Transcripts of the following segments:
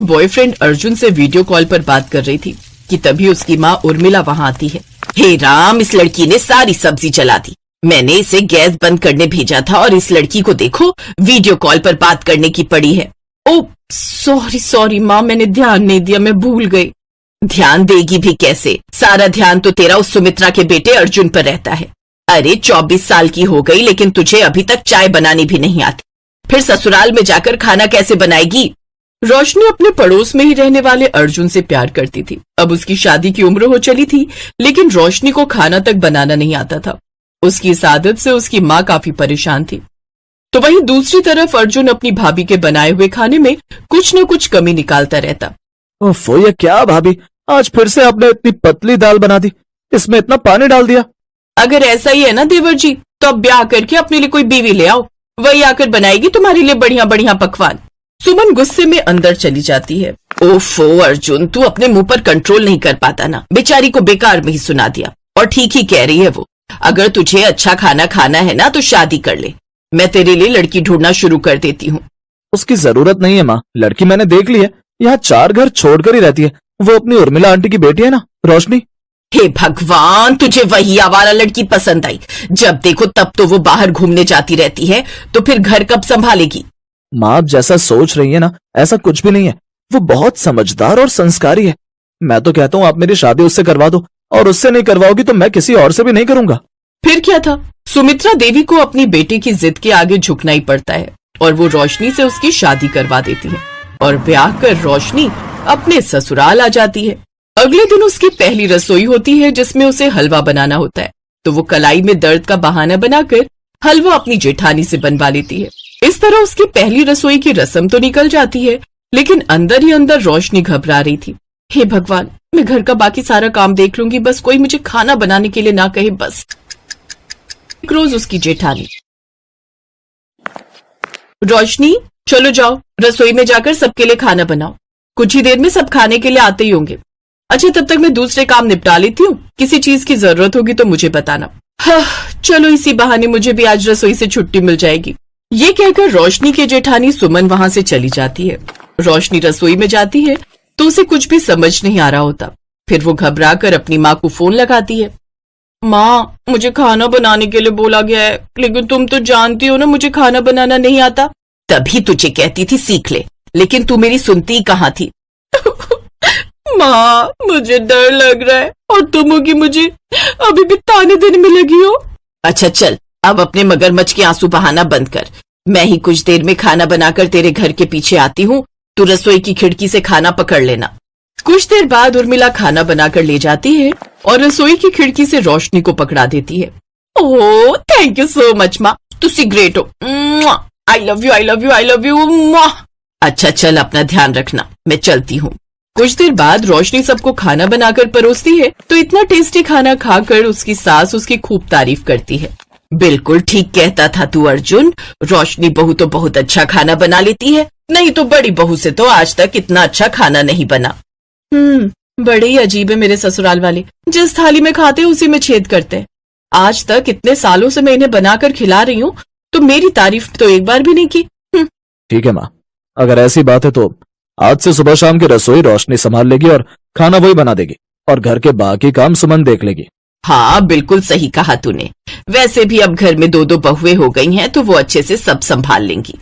Boyfriend Arjun से video call पर बात कर रही थी कि तभी उसकी माँ उर्मिला वहाँ आती है। हे राम, इस लड़की ने सारी सब्जी जला दी। मैंने इसे गैस बंद करने भेजा था और इस लड़की को देखो वीडियो कॉल पर बात करने की पड़ी है। ओ सॉरी माँ, मैंने ध्यान नहीं दिया, मैं भूल गई। ध्यान देगी भी कैसे, सारा ध्यान तो तेरा उस सुमित्रा के बेटे अर्जुन पर रहता है। अरे 24 साल की हो गई लेकिन तुझे अभी तक चाय बनानी भी नहीं आती, फिर ससुराल में जाकर खाना कैसे बनाएगी। रोशनी अपने पड़ोस में ही रहने वाले अर्जुन से प्यार करती थी। अब उसकी शादी की उम्र हो चली थी लेकिन रोशनी को खाना तक बनाना नहीं आता था। उसकी इस आदत से उसकी माँ काफी परेशान थी। तो वहीं दूसरी तरफ अर्जुन अपनी भाभी के बनाए हुए खाने में कुछ न कुछ कमी निकालता रहता। ओफो, ये क्या भाभी, आज फिर से आपने इतनी पतली दाल बना दी, इसमें इतना पानी डाल दिया। अगर ऐसा ही है ना देवर जी, तो अब ब्याह करके अपने लिए कोई बीवी ले आओ, वही आकर बनाएगी तुम्हारे लिए बढ़िया बढ़िया पकवान। सुमन गुस्से में अंदर चली जाती है। ओफो अर्जुन, तू अपने मुंह पर कंट्रोल नहीं कर पाता ना, बेचारी को बेकार में ही सुना दिया। और ठीक ही कह रही है वो, अगर तुझे अच्छा खाना खाना है ना तो शादी कर ले, मैं तेरे लिए लड़की ढूंढना शुरू कर देती हूँ। उसकी जरूरत नहीं है माँ, लड़की मैंने देख ली है, यहाँ 4 घर छोड़कर ही रहती है। वो अपनी उर्मिला आंटी की बेटी है ना, रोशनी। हे भगवान, तुझे वही आवारा लड़की पसंद आई। जब देखो तब तो वो बाहर घूमने जाती रहती है, तो फिर घर कब संभालेगी। माँ आप जैसा सोच रही है ना, ऐसा कुछ भी नहीं है। वो बहुत समझदार और संस्कारी है। मैं तो कहता हूँ आप मेरी शादी उससे करवा दो, और उससे नहीं करवाओगी तो मैं किसी और से भी नहीं करूंगा। फिर क्या था, सुमित्रा देवी को अपनी बेटी की जिद के आगे झुकना ही पड़ता है और वो रोशनी से उसकी शादी करवा देती है और ब्याह कर रोशनी अपने ससुराल आ जाती है। अगले दिन उसकी पहली रसोई होती है जिसमें उसे हलवा बनाना होता है, तो वो कलाई में दर्द का बहाना बनाकर हलवा अपनी जेठानी से बनवा लेती है। इस तरह उसकी पहली रसोई की रस्म तो निकल जाती है लेकिन अंदर ही अंदर रोशनी घबरा रही थी। हे भगवान, मैं घर का बाकी सारा काम देख लूंगी, बस कोई मुझे खाना बनाने के लिए ना कहे बस। एक रोज उसकी जेठानी, रोशनी चलो जाओ रसोई में जाकर सबके लिए खाना बनाओ, कुछ ही देर में सब खाने के लिए आते ही होंगे। अच्छा तब तक मैं दूसरे काम निपटा लेती हूँ, किसी चीज की जरूरत होगी तो मुझे बताना। हाँ, चलो इसी बहाने मुझे भी आज रसोई से छुट्टी मिल जाएगी। ये कहकर रोशनी की जेठानी सुमन वहां से चली जाती है। रोशनी रसोई में जाती है तो उसे कुछ भी समझ नहीं आ रहा होता। फिर वो घबरा कर अपनी माँ को फोन लगाती है। माँ, मुझे खाना बनाने के लिए बोला गया है, लेकिन तुम तो जानती हो ना मुझे खाना बनाना नहीं आता। तभी तुझे कहती थी सीख ले, लेकिन तू मेरी सुनती कहाँ थी। माँ, मुझे डर लग रहा है और तुम होगी मुझे अभी भी ताने देने में लगी हो। अच्छा चल, अब अपने मगरमच्छ के आंसू बहाना बंद कर। मैं ही कुछ देर में खाना बनाकर तेरे घर के पीछे आती हूँ, तू रसोई की खिड़की से खाना पकड़ लेना। कुछ देर बाद उर्मिला खाना बनाकर ले जाती है और रसोई की खिड़की से रोशनी को पकड़ा देती है। Oh thank you so much माँ, तुसी ग्रेट हो। I love you, I love you, I love you. अच्छा चल, अपना ध्यान रखना, मैं चलती हूँ। कुछ देर बाद रोशनी सबको खाना बनाकर परोसती है तो इतना टेस्टी खाना खाकर उसकी सास उसकी खूब तारीफ करती है। बिल्कुल ठीक कहता था तू अर्जुन, रोशनी बहू तो बहुत अच्छा खाना बना लेती है, नहीं तो बड़ी बहू से तो आज तक इतना अच्छा खाना नहीं बना। बड़े ही अजीब है मेरे ससुराल वाले, जिस थाली में खाते उसी में छेद करते हैं। आज तक इतने सालों से मैं इन्हें बनाकर खिला रही हूँ तो मेरी तारीफ तो एक बार भी नहीं की। ठीक है माँ, अगर ऐसी बात है तो आज से सुबह शाम की रसोई रोशनी संभाल लेगी और खाना वही बना देगी और घर के बाकी काम सुमन देख लेगी। हाँ बिल्कुल सही कहा तूने, वैसे भी अब घर में 2-2 बहुएं हो गई हैं तो वो अच्छे से सब संभाल लेंगी।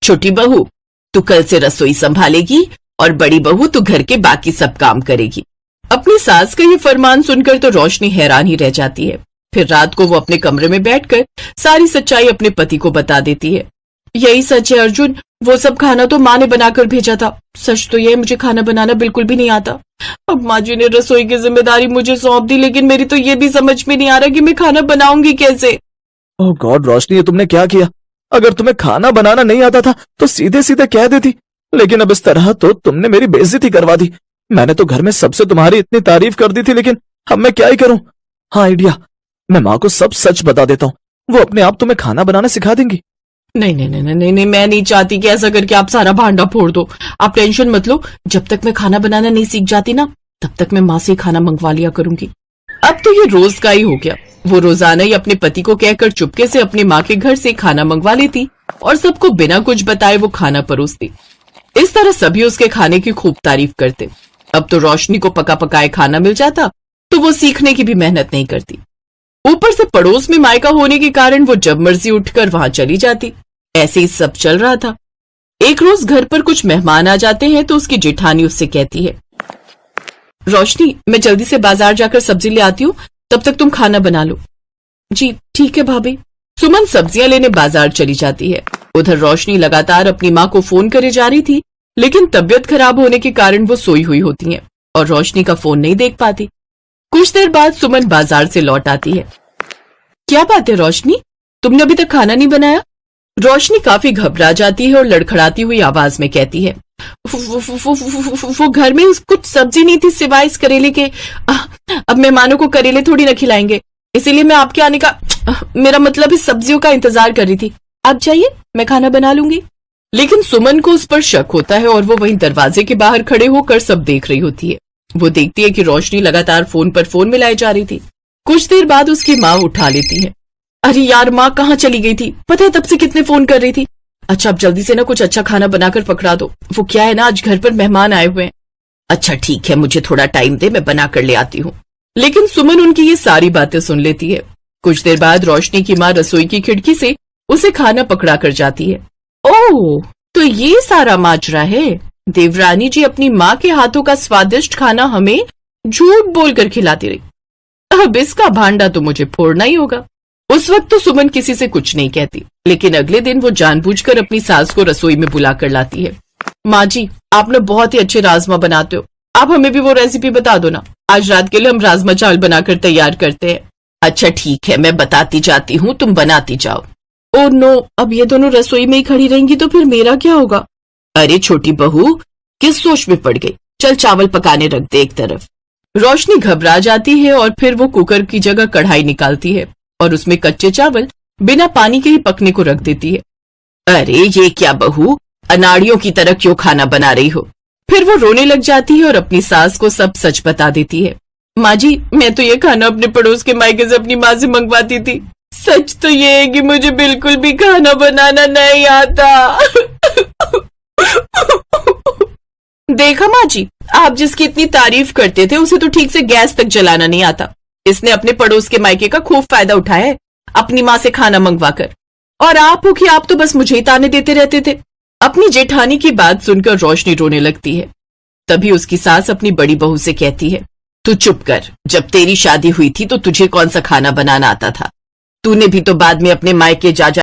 छोटी बहू तू कल से रसोई संभालेगी और बड़ी बहू तू घर के बाकी सब काम करेगी। अपनी सास का ये फरमान सुनकर तो रोशनी हैरान ही रह जाती है। फिर रात को वो अपने कमरे में बैठकर सारी सच्चाई अपने पति को बता देती है। यही सच है अर्जुन, वो सब खाना तो माँ ने बनाकर भेजा था। सच तो ये मुझे खाना बनाना बिल्कुल भी नहीं आता। अब माँ जी ने रसोई की जिम्मेदारी मुझे सौंप दी, लेकिन मेरी तो ये भी समझ में नहीं आ रहा कि मैं खाना बनाऊंगी कैसे। ओह गॉड रोशनी, ये तुमने क्या किया? अगर तुम्हें खाना बनाना नहीं आता था तो सीधे सीधे कह देती, लेकिन अब इस तरह तो तुमने मेरी बेइज्जती करवा दी। मैंने तो घर में सबसे तुम्हारी इतनी तारीफ कर दी थी, लेकिन अब मैं क्या ही करूं? हाँ आइडिया, मैं माँ को सब सच बता देता हूँ, वो अपने आप तुम्हें खाना बनाना सिखा देंगी। नहीं नहीं नहीं नहीं नहीं, मैं नहीं चाहती कि ऐसा करके आप सारा भांडा फोड़ दो। आप टेंशन मत लो, जब तक मैं खाना बनाना नहीं सीख जाती ना तब तक मैं माँ से खाना मंगवा लिया करूंगी। अब तो ये रोज का ही हो गया। वो रोजाना ही अपने पति को कहकर चुपके से अपनी माँ के घर से खाना मंगवा लेती और सबको बिना कुछ बताए वो खाना परोसती। इस तरह सभी उसके खाने की खूब तारीफ करते। अब तो रोशनी को पका पकाए खाना मिल जाता तो वो सीखने की भी मेहनत नहीं करती। ऊपर से पड़ोस में मायका होने के कारण वो जब मर्जी उठकर वहां चली जाती। ऐसे ही सब चल रहा था। एक रोज घर पर कुछ मेहमान आ जाते हैं तो उसकी जेठानी उससे कहती है, रोशनी मैं जल्दी से बाजार जाकर सब्जी ले आती हूँ, तब तक तुम खाना बना लो। जी ठीक है भाभी। सुमन सब्जियां लेने बाजार चली जाती है। उधर रोशनी लगातार अपनी माँ को फोन करे जा रही थी, लेकिन तबीयत खराब होने के कारण वो सोई हुई होती है और रोशनी का फोन नहीं देख पाती। कुछ देर बाद सुमन बाजार से लौट आती है। क्या बात है रोशनी, तुमने अभी तक खाना नहीं बनाया? रोशनी काफी घबरा जाती है और लड़खड़ाती हुई आवाज में कहती है, वो घर में कुछ सब्जी नहीं थी सिवाय इस करेले के। अब मेहमानों को करेले थोड़ी न खिलाएंगे, इसीलिए मैं आपके आने का मेरा मतलब इस सब्जियों का इंतजार कर रही थी। आप जाइए, मैं खाना बना लूंगी। लेकिन सुमन को उस पर शक होता है और वो वहीं दरवाजे के बाहर खड़े होकर सब देख रही होती है। वो देखती है कि रोशनी लगातार फोन पर फोन मिलाई जा रही थी। कुछ देर बाद उसकी माँ उठा लेती है। अरे यार माँ कहाँ चली गई थी, पता है तब से कितने फोन कर रही थी। अच्छा अब जल्दी से ना कुछ अच्छा खाना बनाकर पकड़ा दो, वो क्या है ना आज घर पर मेहमान आए हुए हैं। अच्छा ठीक है, मुझे थोड़ा टाइम दे, मैं बना कर ले आती हूँ। लेकिन सुमन उनकी ये सारी बातें सुन लेती है। कुछ देर बाद रोशनी की माँ रसोई की खिड़की से उसे खाना पकड़ा कर जाती है। ओह तो ये सारा माजरा है। देवरानी जी अपनी माँ के हाथों का स्वादिष्ट खाना हमें झूठ बोलकर खिलाती रही। अब इसका भांडा तो मुझे फोड़ना ही होगा। उस वक्त तो सुमन किसी से कुछ नहीं कहती, लेकिन अगले दिन वो जानबूझकर अपनी सास को रसोई में बुला कर लाती है। माँ जी आप लोग बहुत ही अच्छे राजमा बनाते हो, आप हमें भी वो रेसिपी बता दो ना, आज रात के लिए हम राजमा चावल बनाकर तैयार करते हैं। अच्छा ठीक है, मैं बताती जाती हूँ, तुम बनाती जाओ। ओह नो, अब ये दोनों रसोई में ही खड़ी रहेंगी तो फिर मेरा क्या होगा? अरे छोटी बहू किस सोच में पड़ गई, चल चावल पकाने रख दे एक तरफ। रोशनी घबरा जाती है और फिर वो कुकर की जगह कढ़ाई निकालती है और उसमें कच्चे चावल बिना पानी के ही पकने को रख देती है। अरे ये क्या बहू, अनाड़ियों की तरह क्यों खाना बना रही हो? फिर वो रोने लग जाती है और अपनी सास को सब सच बता देती है। माँ जी मैं तो ये खाना अपने पड़ोस के मायके से अपनी माँ से मंगवाती थी। सच तो ये है कि मुझे बिल्कुल भी खाना बनाना नहीं आता। देखा माँ जी, आप जिसकी इतनी तारीफ करते थे उसे तो ठीक से गैस तक जलाना नहीं आता। इसने अपने पड़ोस के मायके का खूब फायदा उठाया है अपनी माँ से खाना मंगवाकर, और आप हो कि आप तो बस मुझे ही ताने देते रहते थे। अपनी जेठानी की बात सुनकर रोशनी रोने लगती है। तभी उसकी सास अपनी बड़ी बहू से कहती है, तू चुप कर, जब तेरी शादी हुई थी तो तुझे कौन सा खाना बनाना आता था? तूने भी तो बाद में अपने मायके जा